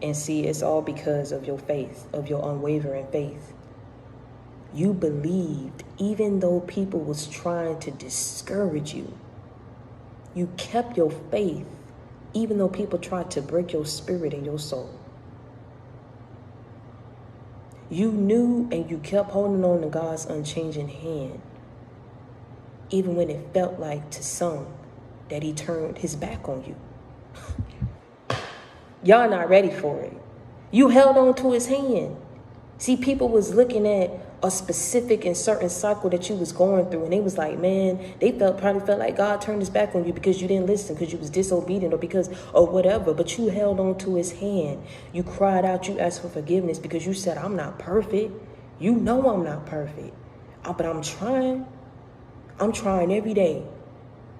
And see, it's all because of your faith, of your unwavering faith. You believed even though people was trying to discourage you. You kept your faith even though people tried to break your spirit and your soul. You knew and you kept holding on to God's unchanging hand, even when it felt like to some that he turned his back on you. Y'all not ready for it. You held on to his hand. See, people was looking at a specific and certain cycle that you was going through, and they was like, man, they probably felt like God turned his back on you because you didn't listen, because you was disobedient, or because, or whatever. But you held on to his hand. You cried out, you asked for forgiveness because you said, I'm not perfect. You know I'm not perfect. But I'm trying. I'm trying every day.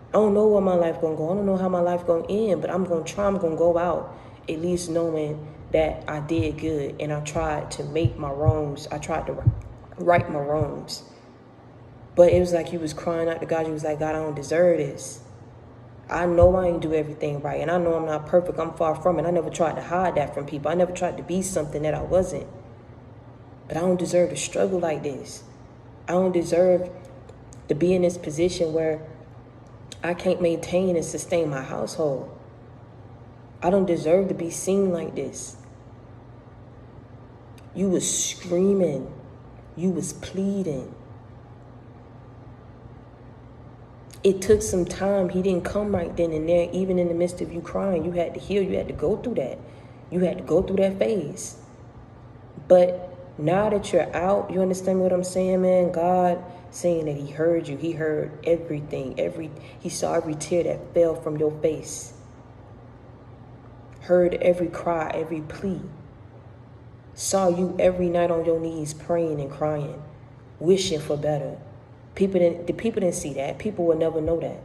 I don't know where my life gonna go. I don't know how my life gonna end, but I'm gonna try. I'm gonna go out at least knowing that I did good, and I tried to make my wrongs. I tried to right my wrongs. But it was like you was crying out to God. You was like, God, I don't deserve this. I know I ain't do everything right, and I know I'm not perfect. I'm far from it. I never tried to hide that from people. I never tried to be something that I wasn't. But I don't deserve to struggle like this. I don't deserve to be in this position where I can't maintain and sustain my household. I don't deserve to be seen like this. You was screaming. You was pleading. It took some time. He didn't come right then and there. Even in the midst of you crying, you had to heal. You had to go through that. You had to go through that phase. But now that you're out, you understand what I'm saying, man? God saying that he heard you. He heard everything. He saw every tear that fell from your face. Heard every cry, every plea. Saw you every night on your knees praying and crying, wishing for better. The people didn't see that. People will never know that.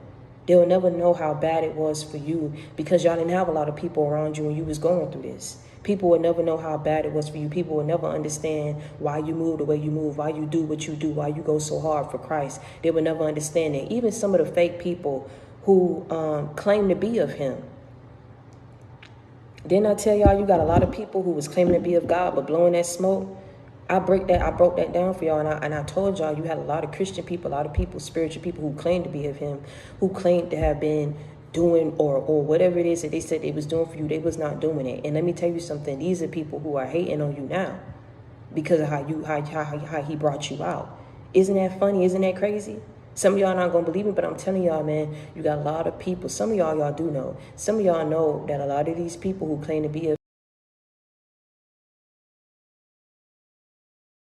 They'll never know how bad it was for you because y'all didn't have a lot of people around you when you was going through this. People will never know how bad it was for you. People will never understand why you move the way you move, why you do what you do, why you go so hard for Christ. They will never understand it. Even some of the fake people who claim to be of him. Didn't I tell y'all you got a lot of people who was claiming to be of God but blowing that smoke? I broke that down for y'all, and I told y'all you had a lot of Christian people, a lot of people, spiritual people who claimed to be of him, who claimed to have been doing or whatever it is that they said they was doing for you. They was not doing it. And let me tell you something. These are people who are hating on you now because of how he brought you out. Isn't that funny? Isn't that crazy? Some of y'all not going to believe me, but I'm telling y'all, man, you got a lot of people. Some of y'all do know. Some of y'all know that a lot of these people who claim to be of